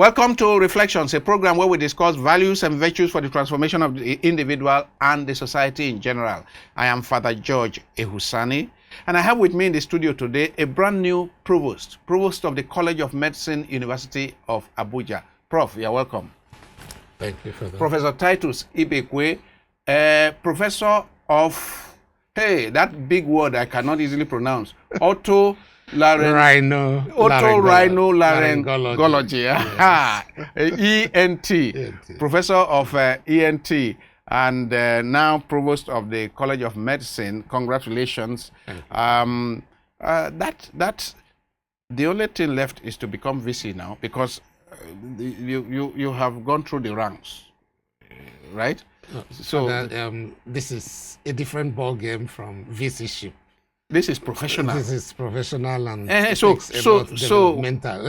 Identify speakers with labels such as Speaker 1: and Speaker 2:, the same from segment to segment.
Speaker 1: Welcome to Reflections, a program where we discuss values and virtues for the transformation of the individual and the society in general. I am Father George Ehusani, and I have with me in the studio today a brand new provost of the College of Medicine, University of Abuja. Prof, you're welcome.
Speaker 2: Thank you for that.
Speaker 1: Professor Titus Ibekwe, professor of, that big word I cannot easily pronounce, Otorhinolaryngology. ENT, professor of ENT, and now provost of the College of Medicine. Congratulations. The only thing left is to become VC now, because you have gone through the ranks, right?
Speaker 2: So this is a different ball game from VC-ship.
Speaker 1: This is professional.
Speaker 2: This is professional and
Speaker 1: so
Speaker 2: developmental.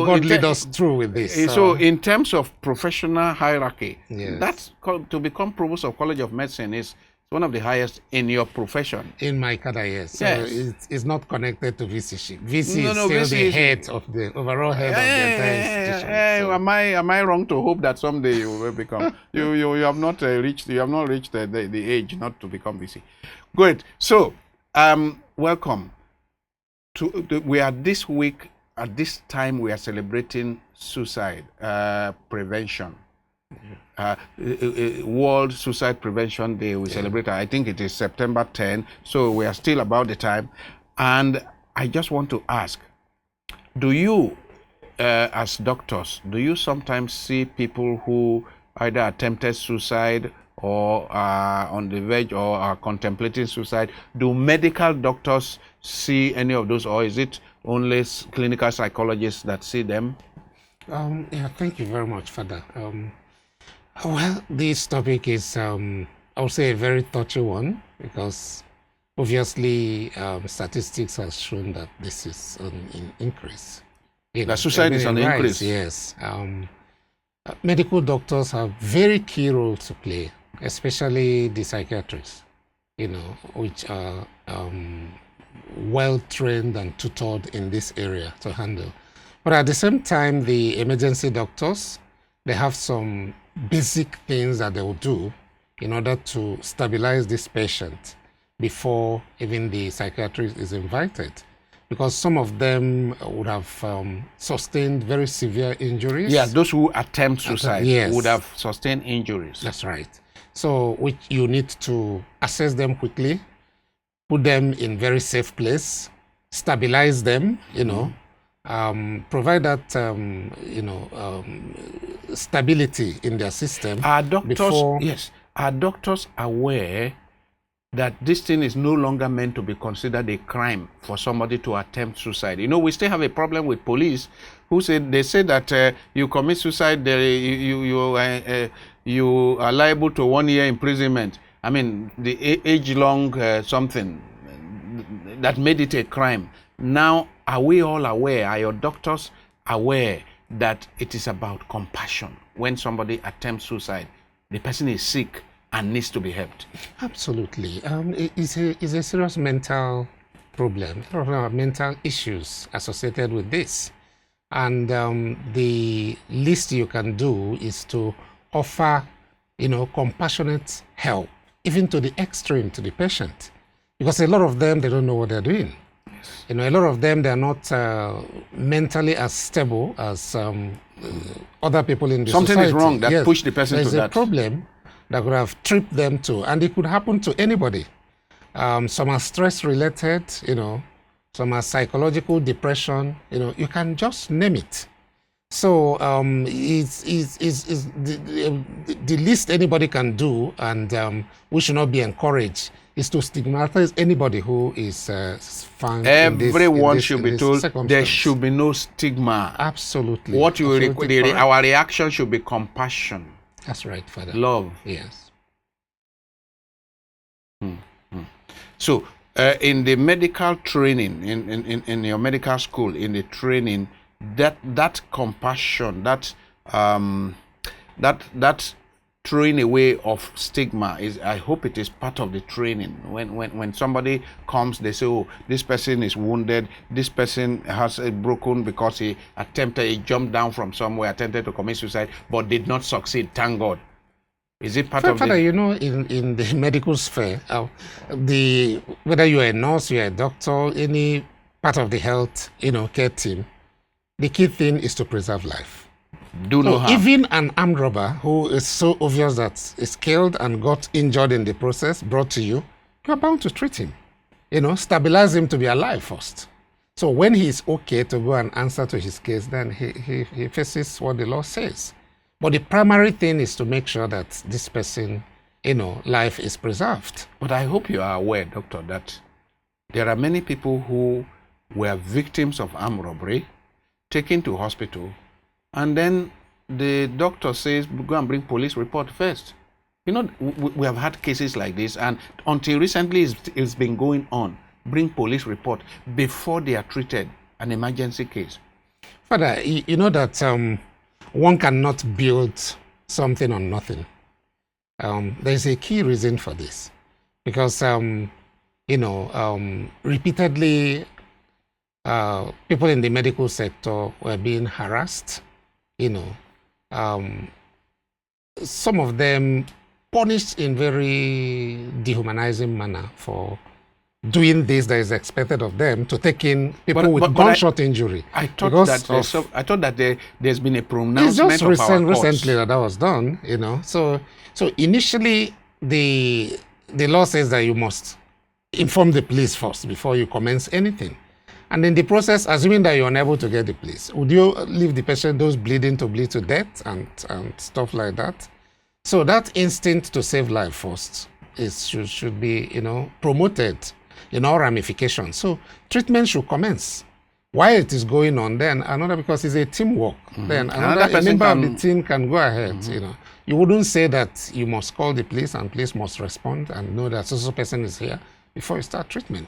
Speaker 2: God lead us through with this.
Speaker 1: So in terms of professional hierarchy, that's to become provost of College of Medicine is one of the highest in your profession.
Speaker 2: In my cadre, yes. So it's not connected to VC-ship. VC is still the head of the overall head of the entire institution.
Speaker 1: Am I wrong to hope that someday you will become? you have not reached the age not to become VC. Good. So. Welcome. We are this week, at this time, we are celebrating suicide prevention. World Suicide Prevention Day. We celebrate, I think it is September 10, so we are still about the time. And I just want to ask, do you, as doctors, do you sometimes see people who either attempted suicide or are on the verge or are contemplating suicide? Do medical doctors see any of those, or is it only clinical psychologists that see them?
Speaker 2: Thank you very much, Father. Well, this topic is, I would say, a very touchy one, because obviously statistics has shown that this is an increase.
Speaker 1: That suicide is on the increase?
Speaker 2: Yes. Medical doctors have very key role to play, especially the psychiatrists, which are well-trained and tutored in this area to handle. But at the same time, the emergency doctors, they have some basic things that they will do in order to stabilize this patient before even the psychiatrist is invited. Because some of them would have sustained very severe injuries.
Speaker 1: Yeah, those who attempt suicide would have sustained injuries.
Speaker 2: That's right. So, which you need to assess them quickly, put them in very safe place, stabilize them, provide that, stability in their system.
Speaker 1: Are doctors aware that this thing is no longer meant to be considered a crime for somebody to attempt suicide? We still have a problem with police who say that you commit suicide, you are liable to 1 year imprisonment. I mean, the age-long something that made it a crime. Now, are we all aware? Are your doctors aware that it is about compassion when somebody attempts suicide? The person is sick and needs to be helped.
Speaker 2: Absolutely. It's a serious mental problem, mental issues associated with this. And the least you can do is to offer, compassionate help, even to the extreme, to the patient. Because a lot of them, they don't know what they're doing. Yes. A lot of them, they're not mentally as stable as other people in the society.
Speaker 1: Something is wrong that pushed the person to that.
Speaker 2: There's a problem that could have tripped them to, and it could happen to anybody. Some are stress-related, some are psychological depression, you can just name it. So it's the least anybody can do, and we should not be encouraged, is to stigmatize anybody who is found
Speaker 1: Everyone should be told there should be no stigma.
Speaker 2: Absolutely.
Speaker 1: Our reaction should be compassion.
Speaker 2: That's right, Father.
Speaker 1: Love.
Speaker 2: Yes.
Speaker 1: So, in the medical training, in your medical school, in the training, that compassion, that throwing away of stigma. I hope it is part of the training. When somebody comes, they say, oh, this person is wounded, this person has a broken because he jumped down from somewhere, attempted to commit suicide, but did not succeed, thank God. Is it part of
Speaker 2: Father,
Speaker 1: the...
Speaker 2: you know, in the medical sphere, whether you're a nurse, you're a doctor, any part of the health, care team, the key thing is to preserve life.
Speaker 1: Do no harm.
Speaker 2: Even an armed robber who is so obvious that is killed and got injured in the process, brought to you, you're bound to treat him. Stabilize him to be alive first. So when he's okay to go and answer to his case, then he faces what the law says. But the primary thing is to make sure that this person, life is preserved.
Speaker 1: But I hope you are aware, doctor, that there are many people who were victims of armed robbery, taken to hospital, and then the doctor says, go and bring police report first. We have had cases like this, and until recently it's been going on. Bring police report before they are treated, an emergency case.
Speaker 2: Father, you know that one cannot build something on nothing. There's a key reason for this, because repeatedly people in the medical sector were being harassed. Some of them punished in very dehumanizing manner for doing this that is expected of them, to take in people with gunshot injury.
Speaker 1: I thought that there's been a pronouncement
Speaker 2: it's just
Speaker 1: of our courts.
Speaker 2: recently that was done, So initially the law says that you must inform the police first before you commence anything. And in the process, assuming that you're unable to get the police, would you leave the patient, those bleeding, to bleed to death and stuff like that? So that instinct to save life first should be, promoted in all ramifications. So treatment should commence. While it is going on, then another, because it's a teamwork, then a member of the team can go ahead. You wouldn't say that you must call the police and police must respond and know that so person is here before you start treatment.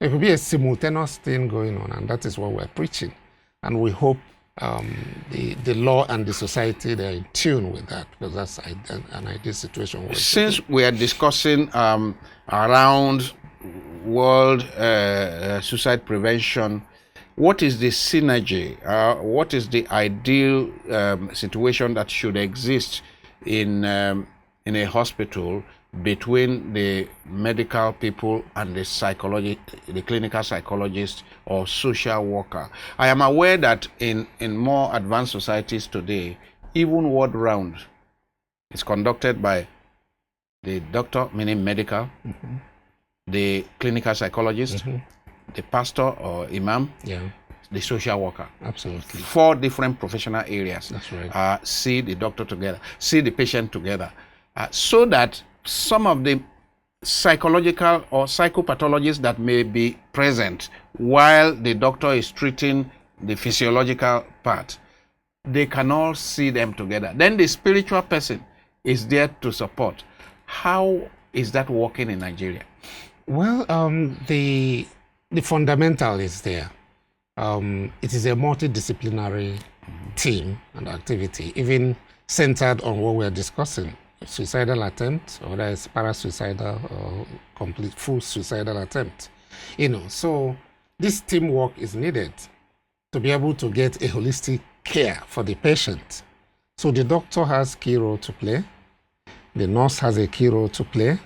Speaker 2: It could be a simultaneous thing going on, and that is what we're preaching. And we hope the law and the society, they're in tune with that, because that's an ideal situation.
Speaker 1: Since we are discussing around world suicide prevention, what is the synergy? What is the ideal situation that should exist in a hospital between the medical people and the clinical psychologist or social worker? I am aware that in more advanced societies today, even ward round is conducted by the doctor, meaning medical, the clinical psychologist, the pastor or imam, the social worker.
Speaker 2: Absolutely.
Speaker 1: 4 different professional areas.
Speaker 2: That's right.
Speaker 1: See the doctor together, see the patient together, so that some of the psychological or psychopathologies that may be present while the doctor is treating the physiological part, they can all see them together. Then the spiritual person is there to support. How is that working in Nigeria?
Speaker 2: Well, the fundamental is there. It is a multidisciplinary team and activity, even centered on what we're discussing. Suicidal attempt, or whether it's parasuicidal or complete full suicidal attempt. So this teamwork is needed to be able to get a holistic care for the patient. So the doctor has key role to play, the nurse has a key role to play,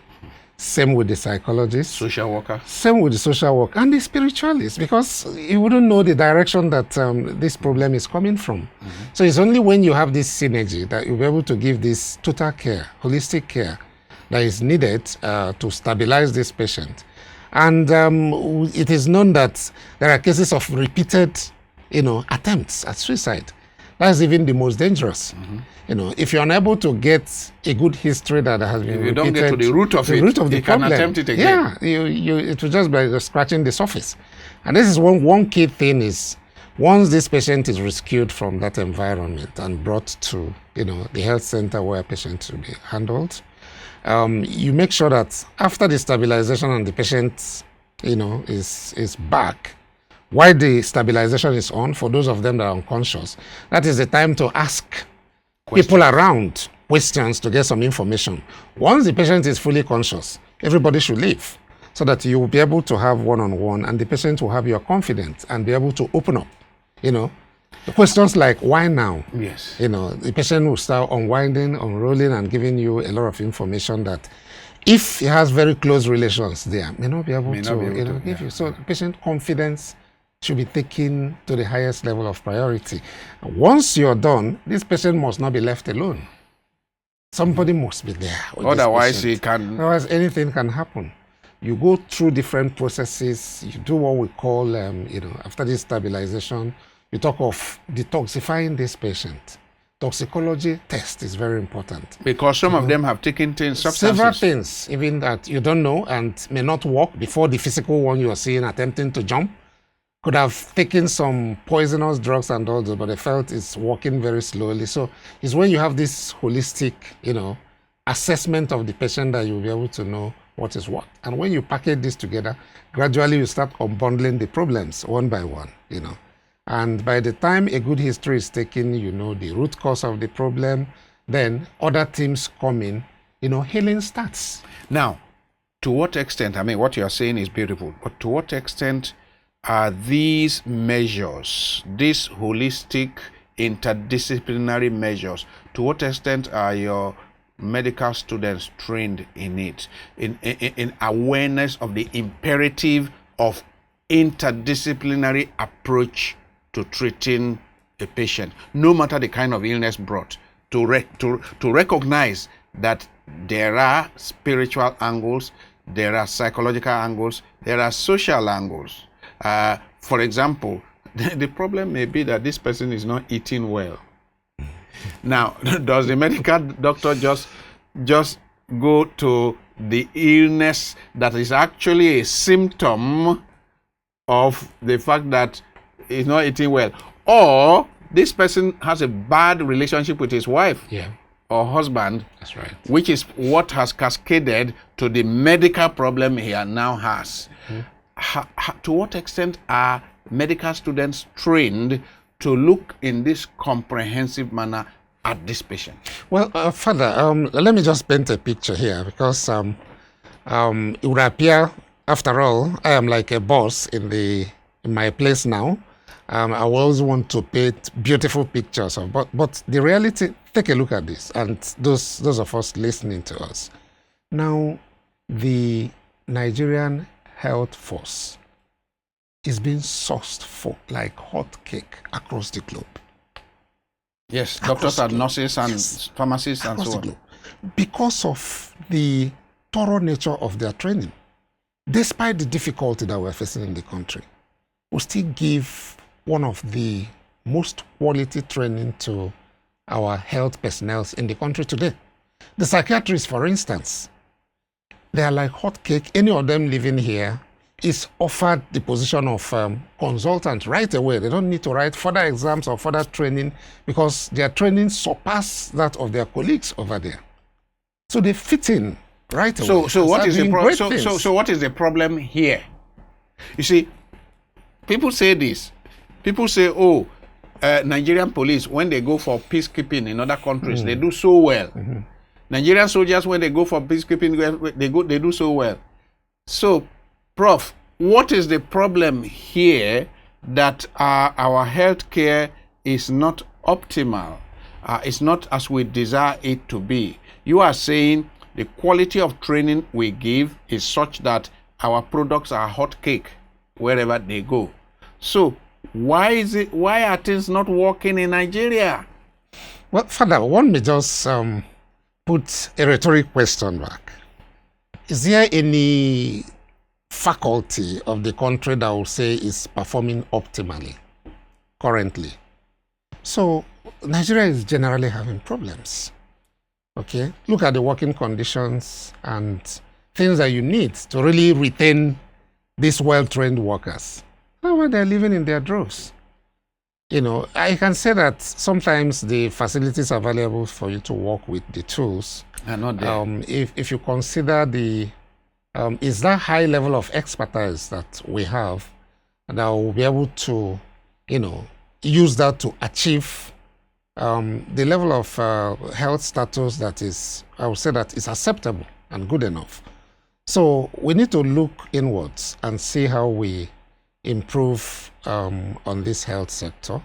Speaker 2: same with the psychologist,
Speaker 1: social worker,
Speaker 2: same with the social worker, and the spiritualist, because you wouldn't know the direction that this problem is coming from. So it's only when you have this synergy that you'll be able to give this total care, holistic care that is needed to stabilize this patient. And it is known that there are cases of repeated, attempts at suicide. That's even the most dangerous. If you're unable to get a good history that has been repeated,
Speaker 1: you don't get to the root of the problem, can attempt it again.
Speaker 2: It will just be scratching the surface. And this is one key thing is, once this patient is rescued from that environment and brought to the health center where a patient will be handled, you make sure that after the stabilization and the patient is back, while the stabilization is on, for those of them that are unconscious, that is the time to ask people around questions to get some information. Once the patient is fully conscious, everybody should leave so that you will be able to have one-on-one and the patient will have your confidence and be able to open up. The questions like, why now?
Speaker 1: Yes.
Speaker 2: The patient will start unwinding, unrolling, and giving you a lot of information that if he has very close relations there, may not be able to give you. So patient confidence should be taken to the highest level of priority. Once you're done, this patient must not be left alone. Somebody must be there.
Speaker 1: Otherwise,
Speaker 2: Otherwise, anything can happen. You go through different processes. You do what we call, after this stabilization, you talk of detoxifying this patient. Toxicology test is very important.
Speaker 1: Because some of them have taken substances.
Speaker 2: Several things, even that you don't know and may not work before the physical one you are seeing attempting to jump. Could have taken some poisonous drugs and all that, but they felt it's working very slowly. So it's when you have this holistic, assessment of the patient that you'll be able to know what is what. And when you package this together, gradually you start unbundling the problems one by one, And by the time a good history is taken, the root cause of the problem, then other teams come in, healing starts.
Speaker 1: Now, to what extent, what you're saying is beautiful, but to what extent are these measures, these holistic, interdisciplinary measures, to what extent are your medical students trained in it, in awareness of the imperative of interdisciplinary approach to treating a patient, no matter the kind of illness brought, to recognize that there are spiritual angles, there are psychological angles, there are social angles. For example, the problem may be that this person is not eating well. Now, does the medical doctor just go to the illness that is actually a symptom of the fact that he's not eating well? Or this person has a bad relationship with his wife or husband.
Speaker 2: That's right.
Speaker 1: Which is what has cascaded to the medical problem he now has. To what extent are medical students trained to look in this comprehensive manner at this patient?
Speaker 2: Well, Father, let me just paint a picture here because it would appear, after all, I am like a boss in my place now. I always want to paint beautiful pictures but the reality. Take a look at this, and those of us listening to us now. The Nigerian health force is being sourced for like hot cake across the globe.
Speaker 1: Yes, doctors and nurses and pharmacists and so on.
Speaker 2: Because of the thorough nature of their training. Despite the difficulty that we're facing in the country, we still give one of the most quality training to our health personnel in the country today. The psychiatrists, for instance, they are like hot cake. Any of them living here is offered the position of consultant right away. They don't need to write further exams or further training because their training surpasses that of their colleagues over there. So they fit in right away.
Speaker 1: So what is the problem? So what is the problem here? You see, people say this. People say, Nigerian police, when they go for peacekeeping in other countries, they do so well. Nigerian soldiers, when they go for peacekeeping, they do so well. So, Prof, what is the problem here that our healthcare is not optimal? It's not as we desire it to be. You are saying the quality of training we give is such that our products are hot cake wherever they go. So, why are things not working in Nigeria?
Speaker 2: Well, Father, one may just put a rhetoric question back. Is there any faculty of the country that will say is performing optimally currently? So Nigeria is generally having problems. Okay, look at the working conditions and things that you need to really retain these well-trained workers. How are they living in their droves? I can say that sometimes the facilities available for you to work with the tools
Speaker 1: are not there.
Speaker 2: If you consider is that high level of expertise that we have that will be able to, use that to achieve the level of health status that is, I would say that is acceptable and good enough. So we need to look inwards and see how we improve on this health sector,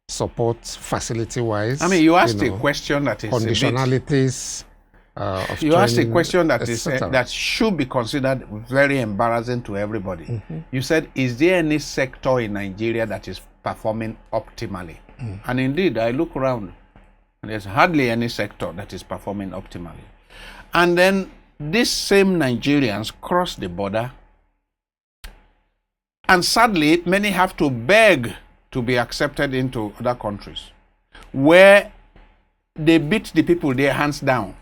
Speaker 2: support facility-wise.
Speaker 1: I mean, you asked a question that is
Speaker 2: conditionalities.
Speaker 1: You asked a question that is that should be considered very embarrassing to everybody. You said, is there any sector in Nigeria that is performing optimally? And indeed, I look around, and there's hardly any sector that is performing optimally. And then these same Nigerians cross the border, and sadly, many have to beg to be accepted into other countries, where they beat the people there hands down.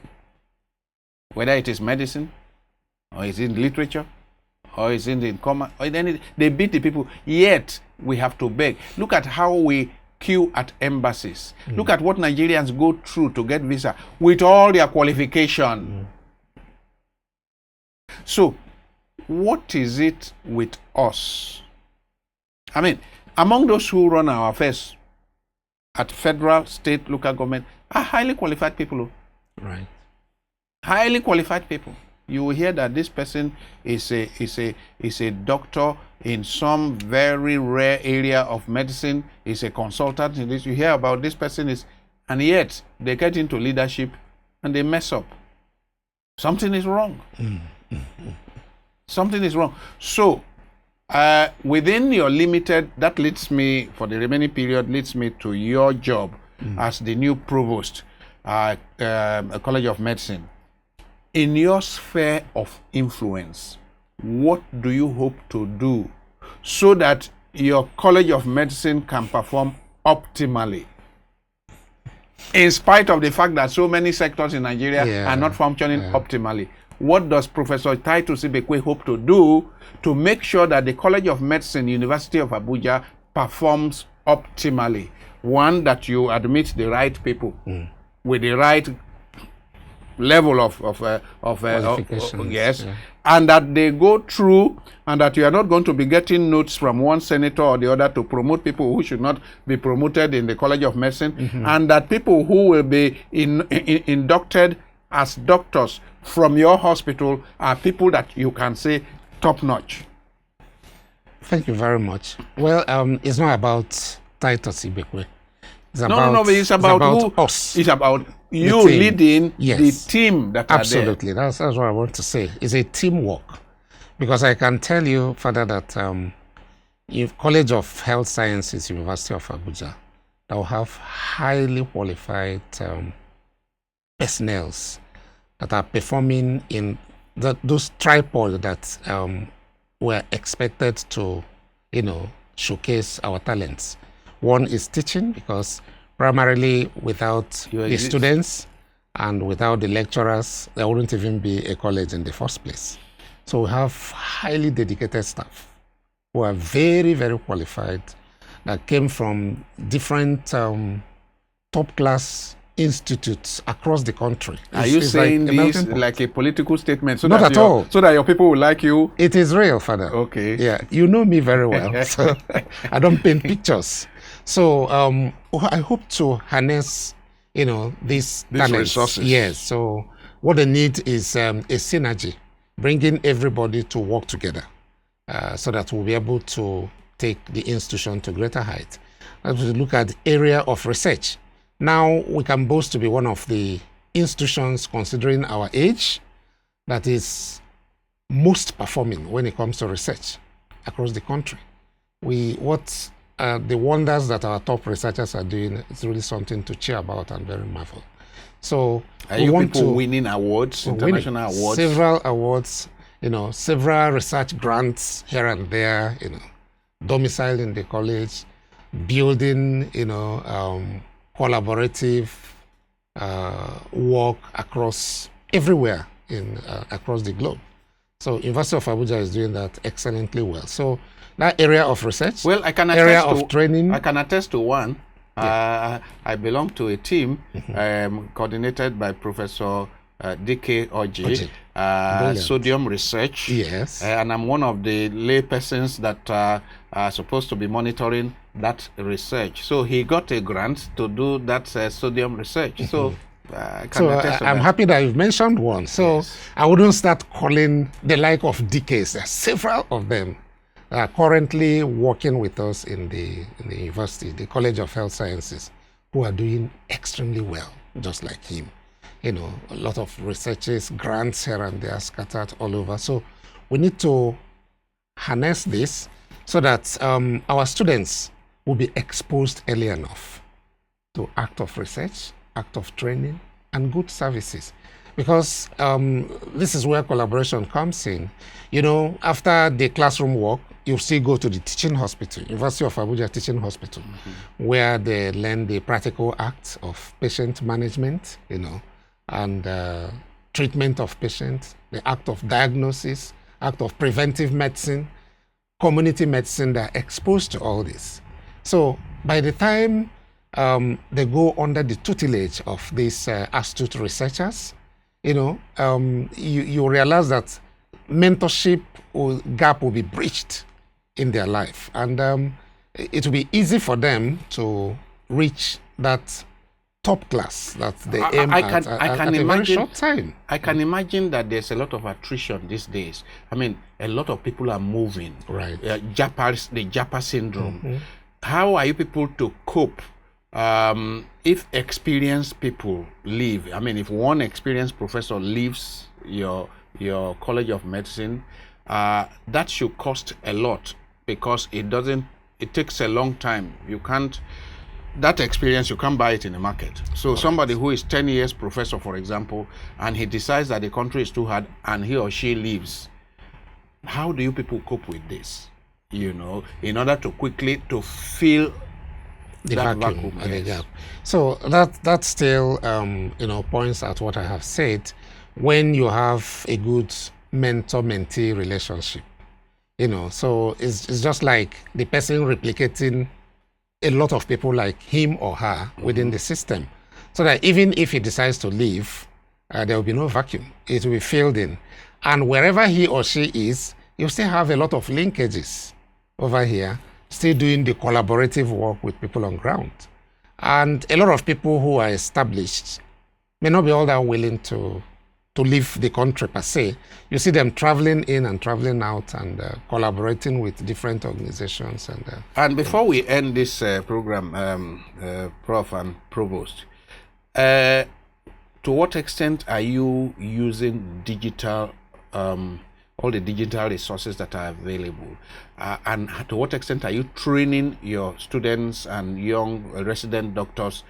Speaker 1: Whether it is medicine, or is it literature, or is it in commerce, or in they beat the people, yet we have to beg. Look at how we queue at embassies. Look at what Nigerians go through to get visa with all their qualification. So, what is it with us? I mean, among those who run our affairs at federal, state, local government are highly qualified people.
Speaker 2: Right.
Speaker 1: Highly qualified people. You will hear that this person is a doctor in some very rare area of medicine, is a consultant in this. You hear about this person is, and yet they get into leadership and they mess up. Something is wrong. Something is wrong. So, within your limited, that leads me, for the remaining period, leads me to your job as the new provost, College of Medicine. In your sphere of influence, what do you hope to do so that your College of Medicine can perform optimally, in spite of the fact that so many sectors in Nigeria are not functioning optimally? What does Professor Titus Ibekwe hope to do to make sure that the College of Medicine, University of Abuja, performs optimally? One, that you admit the right people with the right level of yes, and that they go through, and that you are not going to be getting notes from one senator or the other to promote people who should not be promoted in the College of Medicine, and that people who will be inducted as doctors from your hospital are people that you can say top notch.
Speaker 2: Thank you very much. Well, it's not about Titus Ibekwe.
Speaker 1: No, it's about
Speaker 2: us.
Speaker 1: It's about you leading the team that
Speaker 2: absolutely.
Speaker 1: are there.
Speaker 2: That's what I want to say. It's a teamwork. Because I can tell you further that if College of Health Sciences, University of Abuja, that will have highly qualified personnel that are performing in those tripods that were expected to, showcase our talents. One is teaching, because primarily without the students and without the lecturers, there wouldn't even be a college in the first place. So we have highly dedicated staff who are very, very qualified, that came from different top-class institutes across the country.
Speaker 1: Are you saying this like a political statement? So
Speaker 2: not at all.
Speaker 1: So that your people will like you?
Speaker 2: It is real, Father.
Speaker 1: Okay.
Speaker 2: Yeah, you know me very well. So I don't paint pictures. So I hope to harness, these talents.
Speaker 1: Resources.
Speaker 2: Yes. So what they need is a synergy, bringing everybody to work together, so that we'll be able to take the institution to greater height. As we look at the area of research, now we can boast to be one of the institutions, considering our age, that is most performing when it comes to research across the country. The wonders that our top researchers are doing is really something to cheer about and very marvel. So
Speaker 1: are you people winning awards, international awards?
Speaker 2: Several awards, several research grants here and there, domicile in the college, building, collaborative work across everywhere across the globe. So University of Abuja is doing that excellently well. So that area of research,
Speaker 1: well, I can
Speaker 2: area of training.
Speaker 1: I can attest to one. I belong to a team coordinated by Professor DK Oji,
Speaker 2: Brilliant.
Speaker 1: sodium research.
Speaker 2: Yes.
Speaker 1: And I'm one of the lay persons that are supposed to be monitoring that research. So he got a grant to do that sodium research. So
Speaker 2: I'm happy that you've mentioned one. So
Speaker 1: Yes.
Speaker 2: I wouldn't start calling the like of DKs. There are several of them that are currently working with us in the university, the College of Health Sciences, who are doing extremely well, just like him. You know, a lot of researches, grants here and there scattered all over. So we need to harness this so that our students will be exposed early enough to act of research, act of training, and good services. Because this is where collaboration comes in. You know, after the classroom work, you still go to the teaching hospital, University of Abuja Teaching Hospital, where they learn the practical acts of patient management, you know, and treatment of patients, the act of diagnosis, act of preventive medicine, community medicine. They're exposed to all this. So by the time they go under the tutelage of these astute researchers, you know, you realize that mentorship gap will be breached in their life, and it will be easy for them to reach that top class that they aim at a very short time.
Speaker 1: I can imagine that there's a lot of attrition these days. I mean, a lot of people are moving.
Speaker 2: Right.
Speaker 1: The Japa syndrome. How are you people to cope if experienced people leave? I mean, if one experienced professor leaves your College of Medicine, that should cost a lot, because it takes a long time. You can't, that experience, you can't buy it in the market. So somebody who is 10 years professor, for example, and he decides that the country is too hard and he or she leaves, how do you people cope with this? You know, in order to quickly to fill
Speaker 2: The
Speaker 1: that
Speaker 2: vacuum and the
Speaker 1: yes.
Speaker 2: gap. So that still you know, points at what I have said. When you have a good mentor-mentee relationship, you know, so it's just like the person replicating a lot of people like him or her within the system, so that even if he decides to leave, there will be no vacuum. It will be filled in, and wherever he or she is, you still have a lot of linkages over here, still doing the collaborative work with people on ground. And a lot of people who are established may not be all that willing to leave the country per se. You see them traveling in and traveling out, and collaborating with different organizations.
Speaker 1: And before we end this program, Prof and Provost, to what extent are you using digital, all the digital resources that are available? And to what extent are you training your students and young resident doctors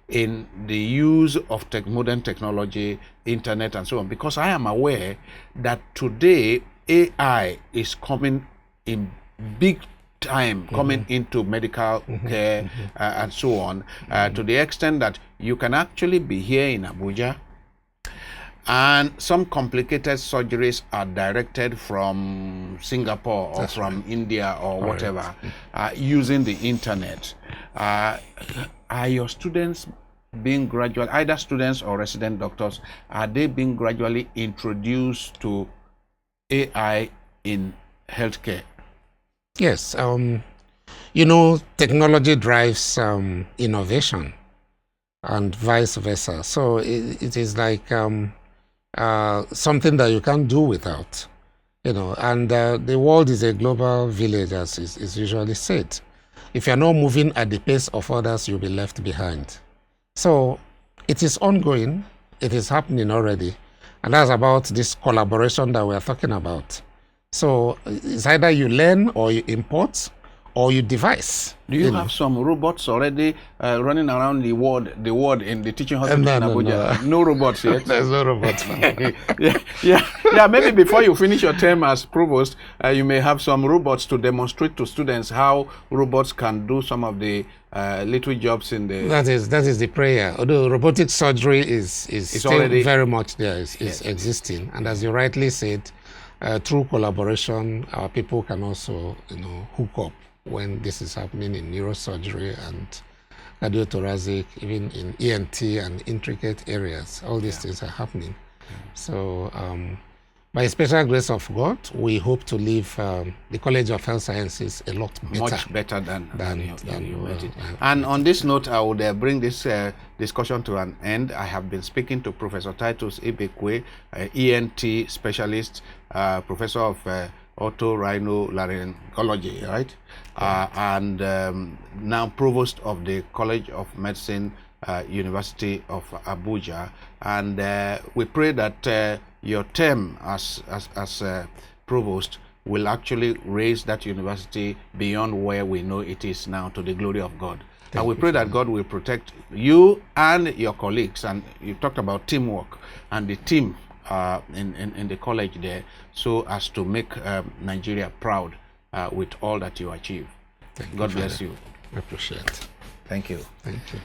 Speaker 1: in the use of modern technology, internet, and so on? Because I am aware that today AI is coming in big time, coming into medical care and so on, to the extent that you can actually be here in Abuja, and some complicated surgeries are directed from Singapore or from India or whatever, using the internet. Are your students being gradually, either students or resident doctors, are they being gradually introduced to AI in healthcare?
Speaker 2: Yes, you know, technology drives innovation, and vice versa. So it is like something that you can't do without, you know. And the world is a global village, as is usually said. If you're not moving at the pace of others, you'll be left behind. So it is ongoing, it is happening already, and that's about this collaboration that we're talking about. So it's either you learn or you import or you devise.
Speaker 1: Do you have some robots already running around the ward in the teaching hospital in Abuja? No robots yet?
Speaker 2: There's no robots.
Speaker 1: yeah. Maybe before you finish your term as provost, you may have some robots to demonstrate to students how robots can do some of the little jobs in the...
Speaker 2: That is the prayer. Although robotic surgery is still already very much there, is existing. And as you rightly said, through collaboration, our people can also, you know, hook up when this is happening in neurosurgery and cardiothoracic, even in ENT and intricate areas. All these things are happening. So, by a special grace of God, we hope to leave the College of Health Sciences a lot better.
Speaker 1: Much better than you made it. And
Speaker 2: better.
Speaker 1: on this note, I would bring this discussion to an end. I have been speaking to Professor Titus Ibekwe, ENT specialist, professor of otorhinolaryngology, right? And now provost of the College of Medicine, University of Abuja. And we pray that your term as provost will actually raise that university beyond where we know it is now, to the glory of God. And we pray that God will protect you and your colleagues. And you talked about teamwork and the team in the college there, so as to make Nigeria proud with all that you achieve. God bless you.
Speaker 2: I appreciate it.
Speaker 1: Thank you.
Speaker 2: Thank you.